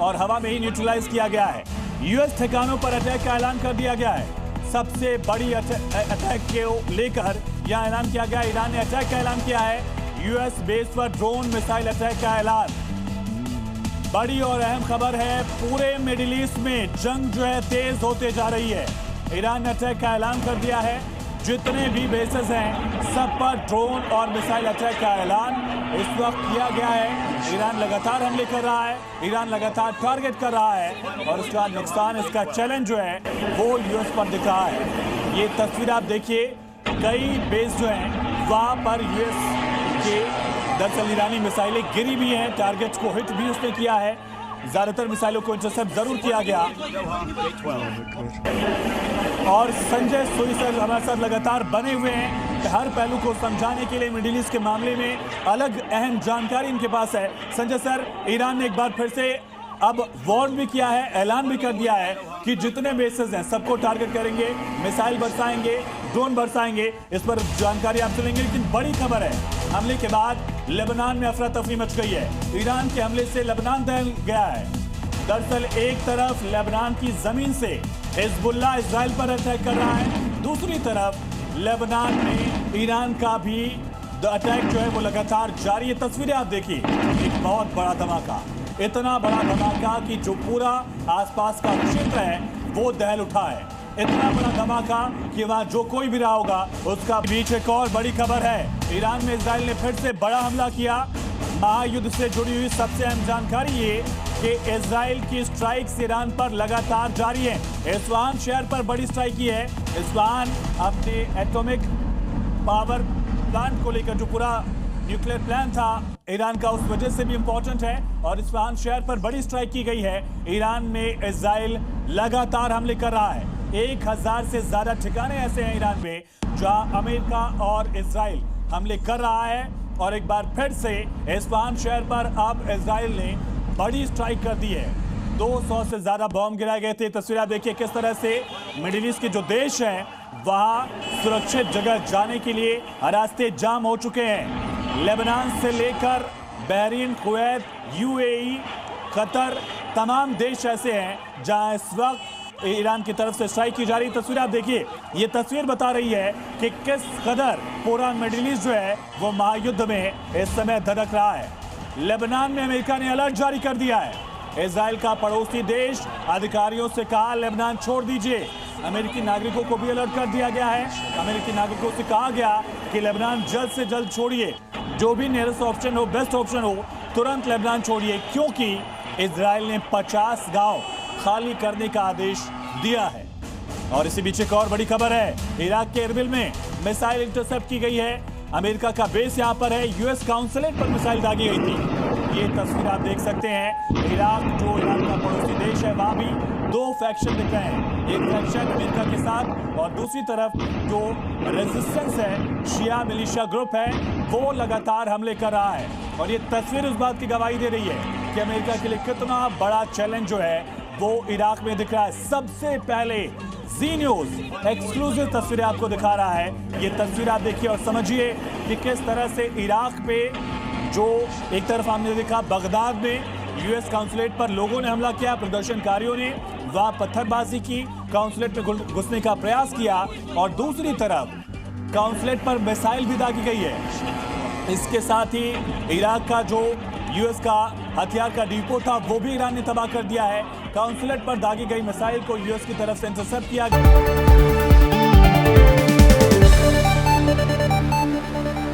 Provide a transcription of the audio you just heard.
और हवा में ही न्यूट्रलाइज किया गया है। यूएस ठिकानों पर अटैक का ऐलान कर दिया गया है। सबसे बड़ी अटैक को लेकर यह ऐलान किया गया। ईरान ने अटैक का ऐलान किया है। यूएस बेस पर ड्रोन मिसाइल अटैक का ऐलान। बड़ी और अहम खबर है, पूरे मिडिल ईस्ट में जंग जो है तेज होते जा रही है। ईरान ने अटैक का ऐलान कर दिया है। जितने भी बेसेस हैं सब पर ड्रोन और मिसाइल अटैक का ऐलान इस वक्त किया गया है। ईरान लगातार हमले कर रहा है, ईरान लगातार टारगेट कर रहा है और इसका नुकसान, इसका चैलेंज जो है वो यूएस पर दिख रहा है। ये तस्वीर आप देखिए, कई बेस जो हैं वहाँ पर यूएस के दरअसल ईरानी मिसाइलें गिरी भी हैं, टारगेट्स को हिट भी उसने किया है। ज्यादातर मिसाइलों को इंटरसेप्ट जरूर किया गया। और संजय सुई सर हमारे साथ लगातार बने हुए हैं हर पहलू को समझाने के लिए। मिडिल ईस्ट के मामले में अलग अहम जानकारी इनके पास है। संजय सर, ईरान ने एक बार फिर से अब वार्न भी किया है, ऐलान भी कर दिया है कि जितने बेसेस हैं सबको टारगेट करेंगे, मिसाइल बरसाएंगे, ड्रोन बरसाएंगे। इस पर जानकारी आपसे लेंगे। लेकिन बड़ी खबर है, हमले के बाद लेबनान में अफरा तफरी मच गई है। ईरान के हमले से लेबनान दहल गया है। दरअसल एक तरफ लेबनान की जमीन से हिजबुल्लाह इजराइल पर अटैक कर रहा है, दूसरी तरफ लेबनान में ईरान का भी अटैक जो है वो लगातार जारी है। तस्वीरें आप देखिए, एक बहुत बड़ा धमाका, इतना बड़ा धमाका कि जो पूरा आसपास का क्षेत्र है वो दहल उठा है। इतना बड़ा धमाका कि वहां जो कोई भी रहा होगा उसका। बीच एक और बड़ी खबर है, ईरान में इजराइल ने फिर से बड़ा हमला किया। महायुद्ध से जुड़ी हुई सबसे अहम जानकारी ये कि इजराइल की स्ट्राइक्स ईरान पर लगातार जारी है। इस्फहान शहर पर बड़ी स्ट्राइक की है। इस्फहान अपने एटॉमिक पावर प्लांट को लेकर, जो पूरा न्यूक्लियर प्लांट था ईरान का, उस वजह से भी इंपॉर्टेंट है और इस्फहान शहर पर बड़ी स्ट्राइक की गई है। ईरान में इजराइल लगातार हमले कर रहा है। 1000 से ज्यादा ठिकाने ऐसे हैं ईरान में जहां अमेरिका और इजराइल हमले कर रहा है। और एक बार फिर से इस्फहान शहर पर अब इजराइल ने बड़ी स्ट्राइक कर दी है। 200 से ज्यादा बॉम्ब गिराए गए थे। तस्वीर आप देखिए किस तरह से मिडिल ईस्ट के जो देश हैं वहां सुरक्षित जगह जाने के लिए रास्ते जाम हो चुके हैं। लेबनान से लेकर बहरीन, कुवैत, यूएई, कतर, तमाम देश ऐसे हैं जहां इस वक्त ईरान की तरफ से स्ट्राइक की जा रही। तस्वीर आप देखिए, ये तस्वीर बता रही है कि किस कदर पूरा मिडिल ईस्ट जो है वो महायुद्ध में इस समय धड़क रहा है। लेबनान में अमेरिका ने अलर्ट जारी कर दिया है। इजराइल का पड़ोसी देश अधिकारियों से कहा लेबनान छोड़ दीजिए। अमेरिकी नागरिकों को भी अलर्ट कर दिया गया है। अमेरिकी नागरिकों से कहा गया कि लेबनान जल्द से जल्द छोड़िए, जो भी नियरेस्ट ऑप्शन हो, बेस्ट ऑप्शन हो, तुरंत लेबनान छोड़िए, क्योंकि इजराइल ने 50 गांव खाली करने का आदेश दिया है। और इसी बीच एक और बड़ी खबर है, इराक के एरबिल में मिसाइल इंटरसेप्ट की गई है। अमेरिका का बेस यहां पर है। यूएस काउंसलेट पर मिसाइल दागी गई थी। ये तस्वीर आप देख सकते हैं। इराक जो ईरान का पड़ोसी देश है, वहां भी 2 फैक्शन दिख रहे हैं। एक फैक्शन अमेरिका के साथ और दूसरी तरफ जो रेजिस्टेंस है, शिया मिलिशिया ग्रुप है, वो लगातार हमले कर रहा है। और ये तस्वीर उस बात की गवाही दे रही है कि अमेरिका के लिए कितना बड़ा चैलेंज जो है वो इराक में दिख रहा है। सबसे पहले जी न्यूज एक्सक्लूसिव तस्वीरें आपको दिखा रहा है। ये तस्वीर आप देखिए और समझिए कि किस तरह से इराक पे, जो एक तरफ हमने देखा बगदाद में यूएस काउंसलेट पर लोगों ने हमला किया, प्रदर्शनकारियों ने वहां पत्थरबाजी की, काउंसलेट में घुसने का प्रयास किया, और दूसरी तरफ काउंसलेट पर मिसाइल भी दागी गई है। इसके साथ ही इराक का जो यूएस का हथियार का डिपो था वो भी ईरान ने तबाह कर दिया है। काउंसलेट पर दागी गई मिसाइल को यूएस की तरफ से इंटरसेप्ट किया गया।